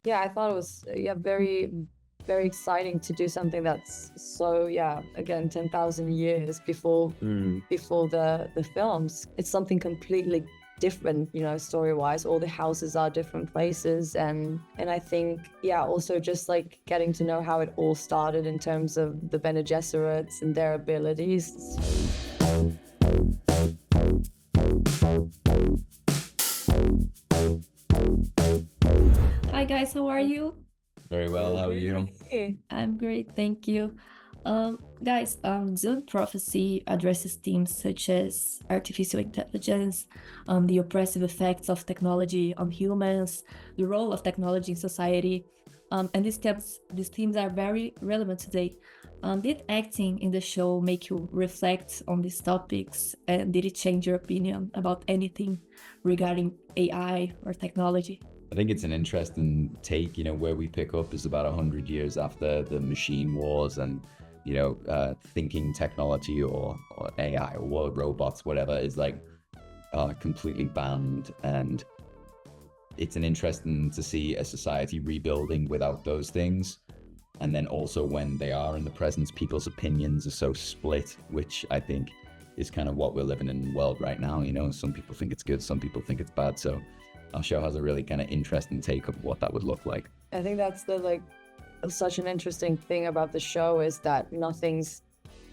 Yeah, I thought it was very very exciting to do something that's so again 10,000 years before the films. It's something completely different, story wise. All the houses are different places, and I think also just like getting to know how it all started in terms of the Bene Gesserits and their abilities. Hi guys, how are you? Very well. How are you? Hey. I'm great, thank you. Guys, Dune Prophecy addresses themes such as artificial intelligence, the oppressive effects of technology on humans, the role of technology in society, and these themes are very relevant today. Did acting in the show make you reflect on these topics, and did it change your opinion about anything regarding AI or technology? I think it's an interesting take. Where we pick up is about 100 years after the machine wars and, thinking technology or AI or robots, whatever, is like completely banned. And it's an interesting to see a society rebuilding without those things. And then also when they are in the presence, people's opinions are so split, which I think is kind of what we're living in the world right now. Some people think it's good, some people think it's bad. So our show has a really kind of interesting take of what that would look like. I think that's such an interesting thing about the show is that nothing's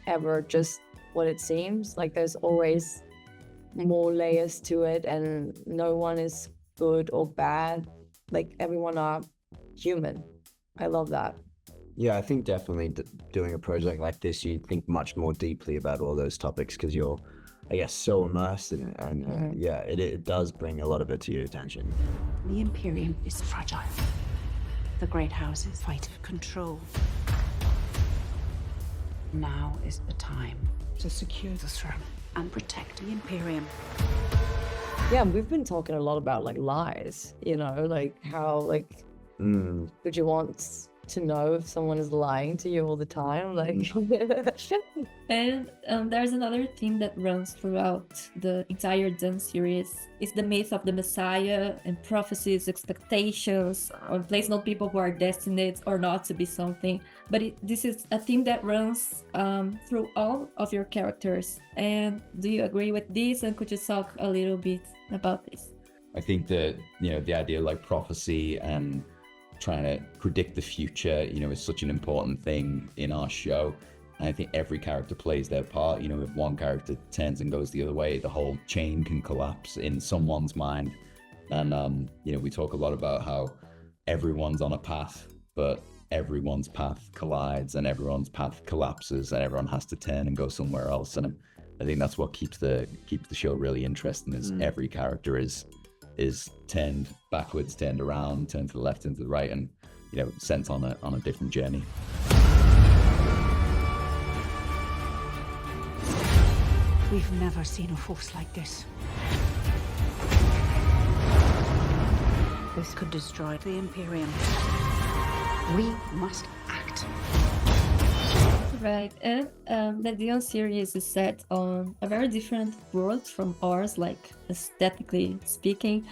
ever just what it seems. Like there's always more layers to it, and no one is good or bad. Like everyone are human. I love that. Yeah, I think definitely doing a project like this, you think much more deeply about all those topics because you're, I guess, so immersed in it. And yeah, it does bring a lot of it to your attention. The Imperium is fragile. The great houses fight for control. Now is the time to secure the throne and protect the Imperium. Yeah, we've been talking a lot about like lies, like how would you want to know if someone is lying to you all the time? Like And there's another theme that runs throughout the entire Dune series. It's the myth of the Messiah and prophecies, expectations, placed on people who are destined or not to be something. But this is a theme that runs through all of your characters. And do you agree with this? And could you talk a little bit about this? I think that, the idea like prophecy and trying to predict the future, is such an important thing in our show. And I think every character plays their part. If one character turns and goes the other way, the whole chain can collapse in someone's mind. And, we talk a lot about how everyone's on a path, but everyone's path collides and everyone's path collapses and everyone has to turn and go somewhere else. And I think that's what keeps the show really interesting is every character is turned backwards, turned around, turned to the left, and to the right, and sent on a different journey. We've never seen a force like this. This could destroy the Imperium. We must act. Right, and the Dune series is set on a very different world from ours, like aesthetically speaking.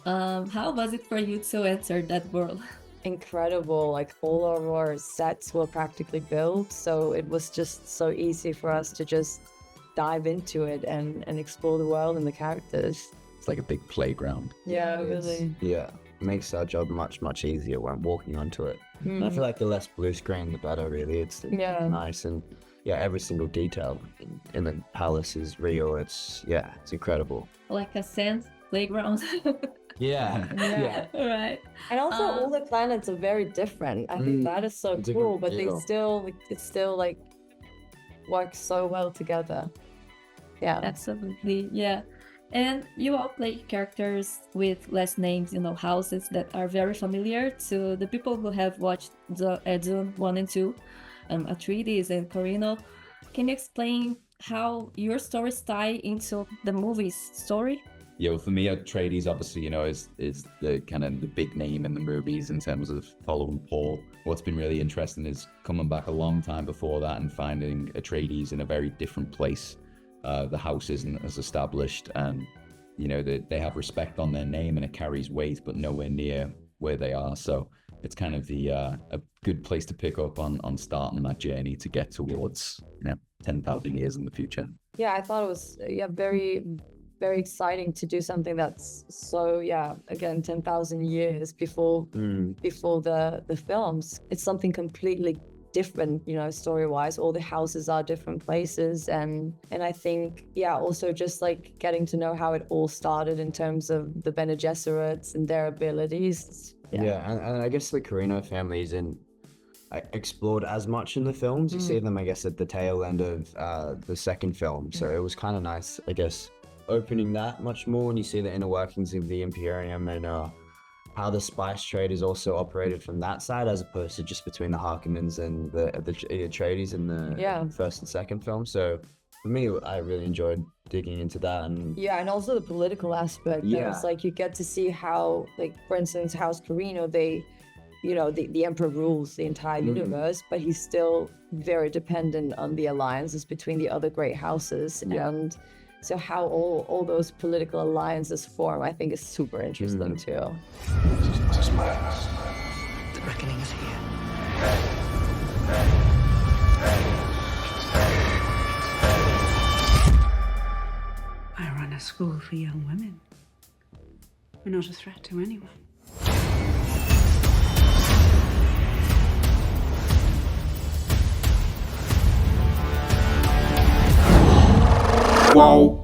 How was it for you to enter that world? incredible. Like all of our sets were practically built, so it was just so easy for us to just dive into it and explore the world and the characters. It's like a big playground. Yeah, really. Yeah, makes our job much easier when walking onto it. I feel like the less blue screen, the better, really. It's nice, and yeah, every single detail in the palace is real. It's incredible. Like a sand playground. Yeah, yeah. Right. And also all the planets are very different. I think that is so Different cool, but feel. it still like works so well together. Yeah. Absolutely, yeah. And you all play characters with last names, houses that are very familiar to the people who have watched the Dune 1 and 2, Atreides and Corino. Can you explain how your stories tie into the movie's story? Well, for me, Atreides obviously, is the kind of the big name in the movies in terms of following Paul. What's been really interesting is coming back a long time before that and finding Atreides in a very different place. The house isn't as established, and they have respect on their name and it carries weight, but nowhere near where they are. So it's kind of the a good place to pick up on starting that journey to get towards 10,000 years in the future. Yeah, I thought it was very, very exciting to do something that's so, again, 10,000 years before the films. It's something completely different, story-wise. All the houses are different places, and I think, also just like getting to know how it all started in terms of the Bene Gesserits and their abilities. And I guess the Carino family isn't explored as much in the films. You see them, I guess, at the tail end of the second film, so it was kind of nice, I guess, opening that much more, and you see the inner workings of the Imperium and how the spice trade is also operated from that side, as opposed to just between the Harkonnens and the Atreides in the first and second film. So for me, I really enjoyed digging into that. And also the political aspect. It's like you get to see how, like, for instance, House Carino, they, the Emperor rules the entire universe, but he's still very dependent on the alliances between the other great houses. And so how all those political alliances form, I think, is super interesting too. The reckoning is here. I run a school for young women. We're not a threat to anyone. Wow.